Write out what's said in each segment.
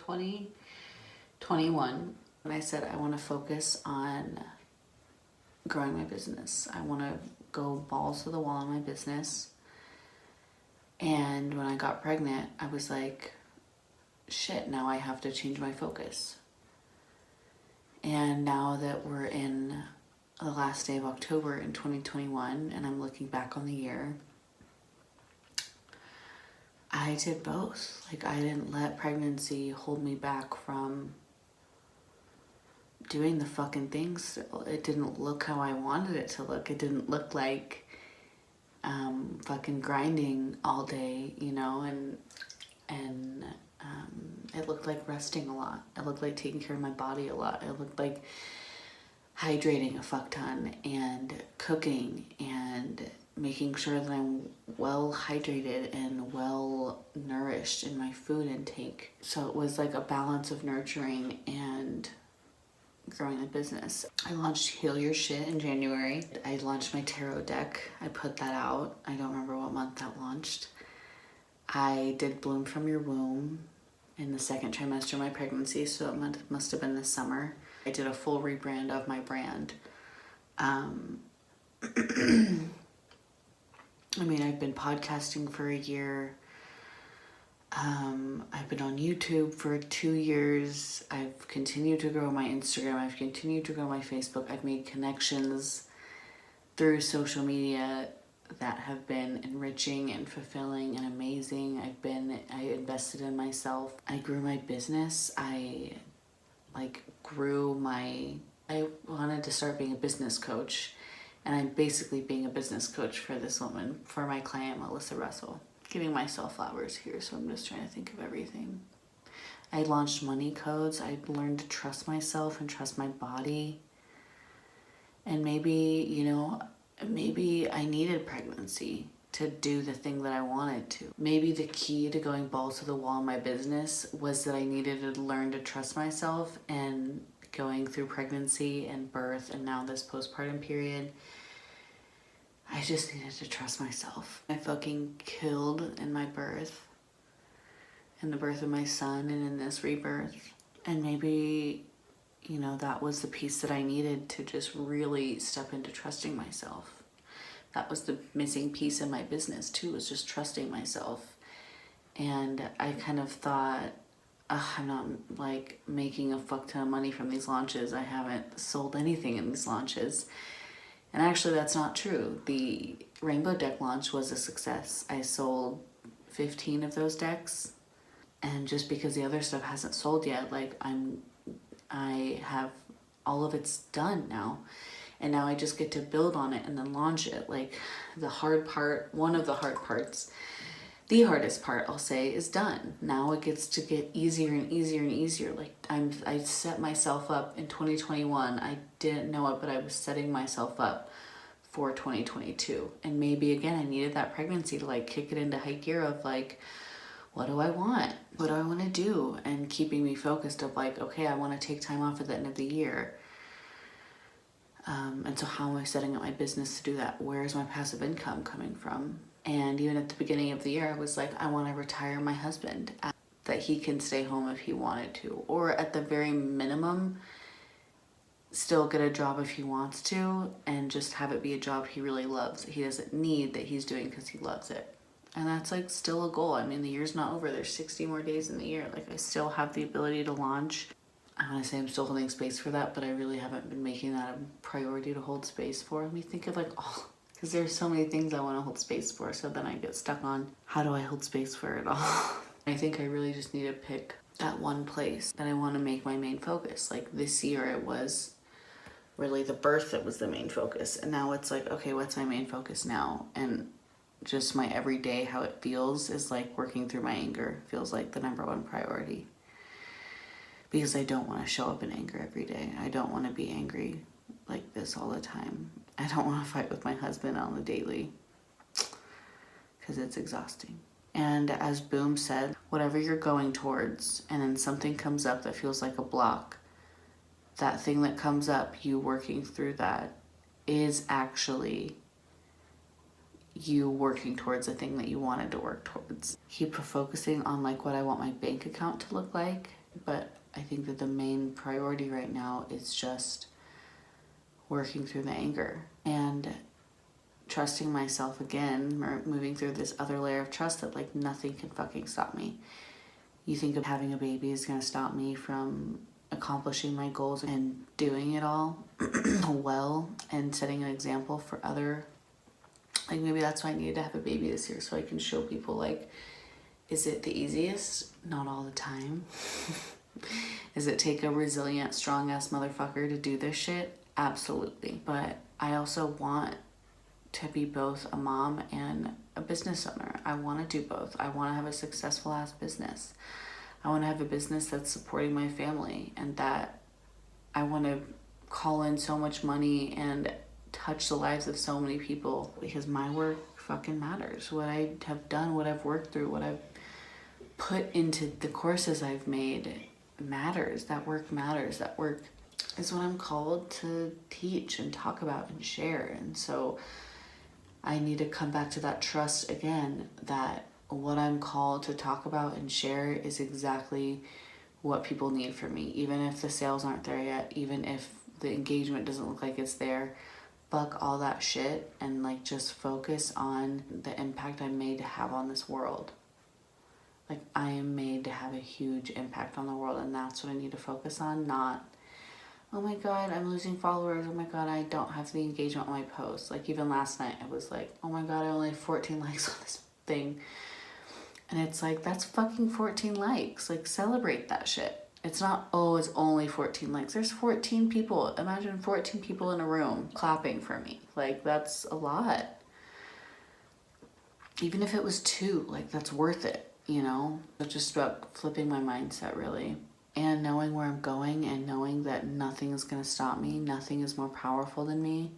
2021. And I said, I want to focus on growing my business. I want to go balls to the wall in my business. And when I got pregnant, I was like, shit, now I have to change my focus. And now that we're in the last day of October in 2021, and I'm looking back on the year, I did both. Like, I didn't let pregnancy hold me back from doing the fucking things. It didn't look how I wanted it to look. It didn't look like fucking grinding all day, you know, and it looked like resting a lot. It looked like taking care of my body a lot. It looked like hydrating a fuck ton and cooking and making sure that I'm well hydrated and well nourished in my food intake. So it was like a balance of nurturing and growing the business. I launched Heal Your Shit in January. I launched my tarot deck. I put that out. I don't remember what month that launched. I did Bloom From Your Womb in the second trimester of my pregnancy, so it must have been this summer. I did a full rebrand of my brand. I mean, I've been podcasting for a year. I've been on YouTube for 2 years. I've continued to grow my Instagram. I've continued to grow my Facebook. I've made connections through social media that have been enriching and fulfilling and amazing. I invested in myself. I grew my business. I wanted to start being a business coach, and I'm basically being a business coach for this woman, for my client, Melissa Russell. Giving myself flowers here, so I'm just trying to think of everything. I launched money codes. I learned to trust myself and trust my body. And maybe I needed pregnancy to do the thing that I wanted to. Maybe the key to going balls to the wall in my business was that I needed to learn to trust myself, and going through pregnancy and birth and now this postpartum period, I just needed to trust myself. I fucking killed in my birth, in the birth of my son, and in this rebirth. And maybe, that was the piece that I needed to just really step into trusting myself. That was the missing piece in my business too, was just trusting myself. And I kind of thought, I'm not like making a fuck ton of money from these launches. I haven't sold anything in these launches. And actually that's not true. The Rainbow deck launch was a success. I sold 15 of those decks. And just because the other stuff hasn't sold yet, I have all of it's done now. And now I just get to build on it and then launch it. Like, the hard part, one of the hard parts, the hardest part, I'll say, is done. Now it gets to get easier and easier and easier. Like, I set myself up in 2021. I didn't know it, but I was setting myself up for 2022. And maybe, again, I needed that pregnancy to, kick it into high gear of, what do I want? What do I want to do? And keeping me focused of, okay, I want to take time off at the end of the year. And so how am I setting up my business to do that? Where is my passive income coming from? And even at the beginning of the year, I was like, I want to retire my husband, that he can stay home if he wanted to, or at the very minimum, still get a job if he wants to, and just have it be a job he really loves, that he doesn't need, that he's doing because he loves it. And that's still a goal. I mean, the year's not over. There's 60 more days in the year. I still have the ability to launch. I want to say I'm still holding space for that, but I really haven't been making that a priority to hold space for. Let me think of because there's so many things I want to hold space for, so then I get stuck on how do I hold space for it all. I think I really just need to pick that one place that I want to make my main focus. This year it was really the birth that was the main focus, and now it's okay, what's my main focus now? And just my everyday, how it feels is working through my anger feels like the number one priority, because I don't want to show up in anger every day. I don't want to be angry like this all the time. I don't want to fight with my husband on the daily, because it's exhausting. And as Boom said, whatever you're going towards, and then something comes up that feels like a block, that thing that comes up, you working through that, is actually you working towards the thing that you wanted to work towards. Keep focusing on what I want my bank account to look like, But I think that the main priority right now is just working through the anger and trusting myself again, or moving through this other layer of trust that like nothing can fucking stop me. You think of having a baby is going to stop me from accomplishing my goals and doing it all well and setting an example for other, like maybe that's why I needed to have a baby this year, so I can show people like, is it the easiest? Not all the time. Does it take a resilient, strong ass motherfucker to do this shit? Absolutely. But I also want to be both a mom and a business owner. I want to do both. I want to have a successful ass business. I want to have a business that's supporting my family, and that I want to call in so much money and touch the lives of so many people, because my work fucking matters. What I have done, what I've worked through, what I've put into the courses I've made matters. That work matters. That work is what I'm called to teach and talk about and share. And so I need to come back to that trust again, that what I'm called to talk about and share is exactly what people need from me. Even if the sales aren't there yet, even if the engagement doesn't look like it's there, fuck all that shit and like just focus on the impact I'm made to have on this world. Like I am made to have a huge impact on the world, and that's what I need to focus on, not, oh my God, I'm losing followers. Oh my God, I don't have the engagement on my posts. Like even last night I was like, oh my God, I only have 14 likes on this thing. And it's like, that's fucking 14 likes. Like celebrate that shit. It's not, oh, it's only 14 likes. There's 14 people. Imagine 14 people in a room clapping for me. Like that's a lot. Even if it was 2, like that's worth it, you know? It's just about flipping my mindset really. And knowing where I'm going and knowing that nothing is going to stop me. Nothing is more powerful than me.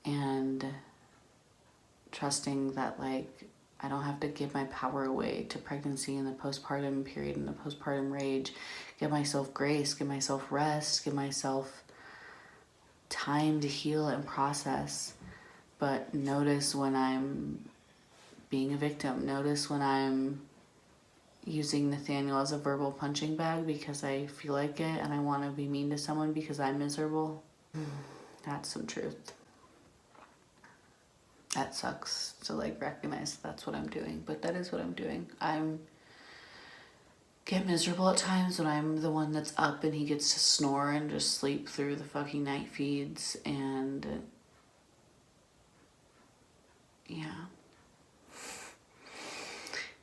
And trusting that like I don't have to give my power away to pregnancy and the postpartum period and the postpartum rage. Give myself grace, give myself rest, give myself time to heal and process. But notice when I'm being a victim. Notice when I'm using Nathaniel as a verbal punching bag because I feel like it and I want to be mean to someone because I'm miserable. That's some truth. That sucks to like recognize that's what I'm doing, but that is what I'm doing. I'm get miserable at times when I'm the one that's up and he gets to snore and just sleep through the fucking night feeds, and yeah,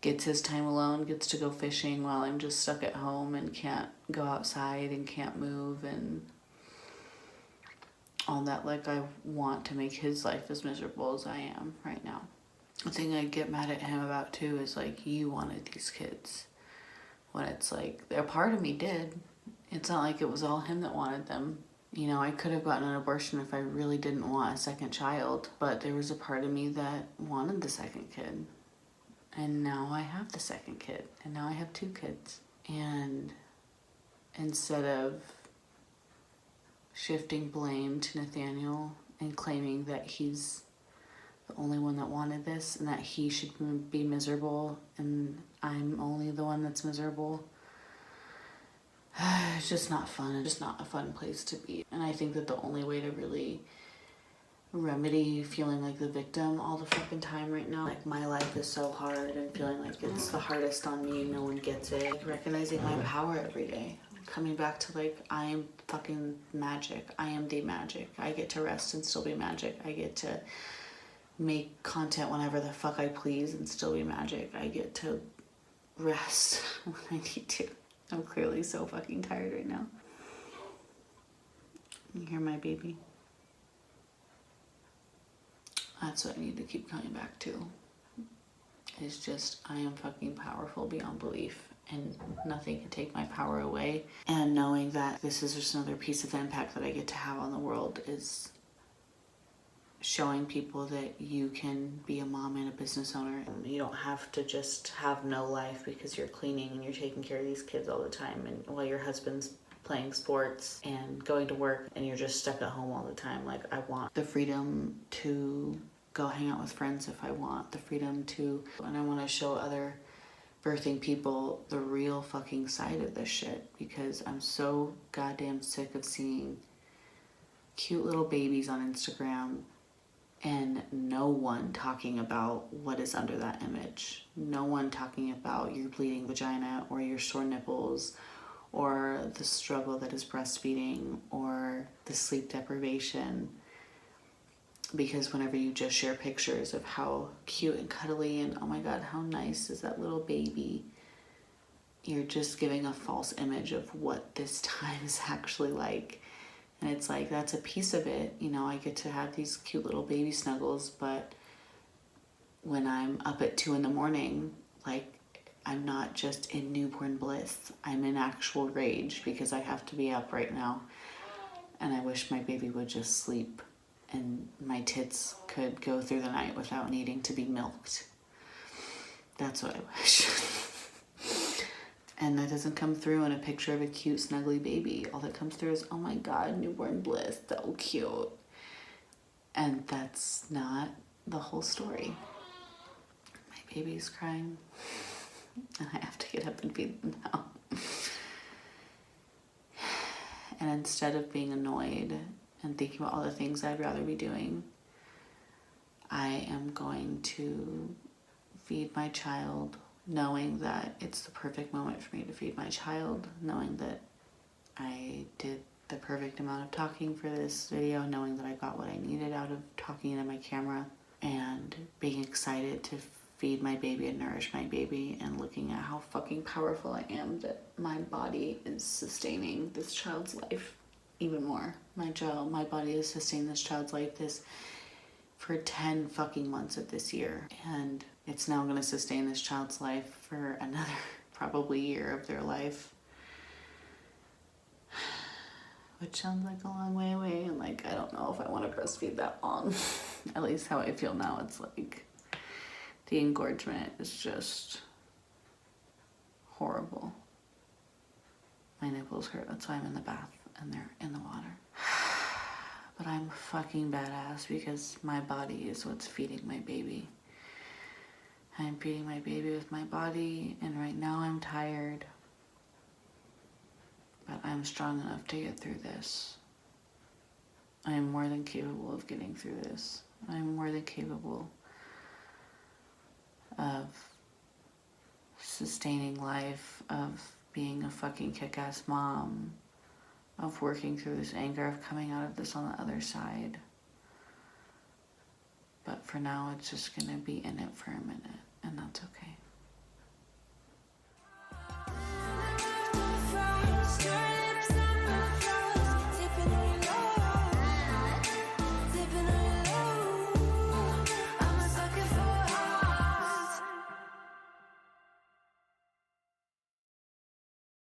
gets his time alone, gets to go fishing while I'm just stuck at home and can't go outside and can't move and all that. Like I want to make his life as miserable as I am right now. The thing I get mad at him about too is like, you wanted these kids, when it's like a part of me did. It's not like it was all him that wanted them. You know, I could have gotten an abortion if I really didn't want a second child, but there was a part of me that wanted the second kid. And now I have the second kid, and now I have 2 kids. And instead of shifting blame to Nathaniel and claiming that he's the only one that wanted this and that he should be miserable and I'm only the one that's miserable, it's just not fun. It's just not a fun place to be. And I think that the only way to really remedy feeling like the victim all the fucking time right now, like my life is so hard and feeling like it's the hardest on me, no one gets it, like recognizing my power every day, coming back to like, I am fucking magic. I am the magic. I get to rest and still be magic. I get to make content whenever the fuck I please and still be magic. I get to rest when I need to. I'm clearly so fucking tired right now. You hear my baby? That's what I need to keep coming back to. It's just, I am fucking powerful beyond belief and nothing can take my power away. And knowing that this is just another piece of impact that I get to have on the world is showing people that you can be a mom and a business owner. You don't have to just have no life because you're cleaning and you're taking care of these kids all the time, and while your husband's playing sports and going to work and you're just stuck at home all the time. Like I want the freedom to go hang out with friends if I want, the freedom to, and I want to show other birthing people the real fucking side of this shit, because I'm so goddamn sick of seeing cute little babies on Instagram and no one talking about what is under that image. No one talking about your bleeding vagina or your sore nipples or the struggle that is breastfeeding or the sleep deprivation. Because whenever you just share pictures of how cute and cuddly and oh my god, how nice is that little baby, you're just giving a false image of what this time is actually like. And it's like, that's a piece of it. You know, I get to have these cute little baby snuggles, but when I'm up at 2 a.m, like, I'm not just in newborn bliss. I'm in actual rage because I have to be up right now. And I wish my baby would just sleep and my tits could go through the night without needing to be milked. That's what I wish. And that doesn't come through in a picture of a cute, snuggly baby. All that comes through is, oh my god, newborn bliss, so cute. And that's not the whole story. My baby's crying, and I have to get up and feed them now. And instead of being annoyed and thinking about all the things I'd rather be doing, I am going to feed my child, knowing that it's the perfect moment for me to feed my child, knowing that I did the perfect amount of talking for this video, knowing that I got what I needed out of talking into my camera, and being excited to feed my baby and nourish my baby, and looking at how fucking powerful I am that my body is sustaining this child's life even more. My body has sustained this child's life for 10 fucking months of this year, and it's now going to sustain this child's life for another probably year of their life, which sounds like a long way away, and like, I don't know if I want to breastfeed that long. At least how I feel now, it's like the engorgement is just horrible. My nipples hurt, that's why I'm in the bath and they're in the water. But I'm fucking badass because my body is what's feeding my baby. I'm feeding my baby with my body, and right now I'm tired. But I'm strong enough to get through this. I am more than capable of getting through this. I'm more than capable of sustaining life, of being a fucking kick-ass mom, of working through this anger, of coming out of this on the other side. But for now, it's just gonna be in it for a minute, and that's okay.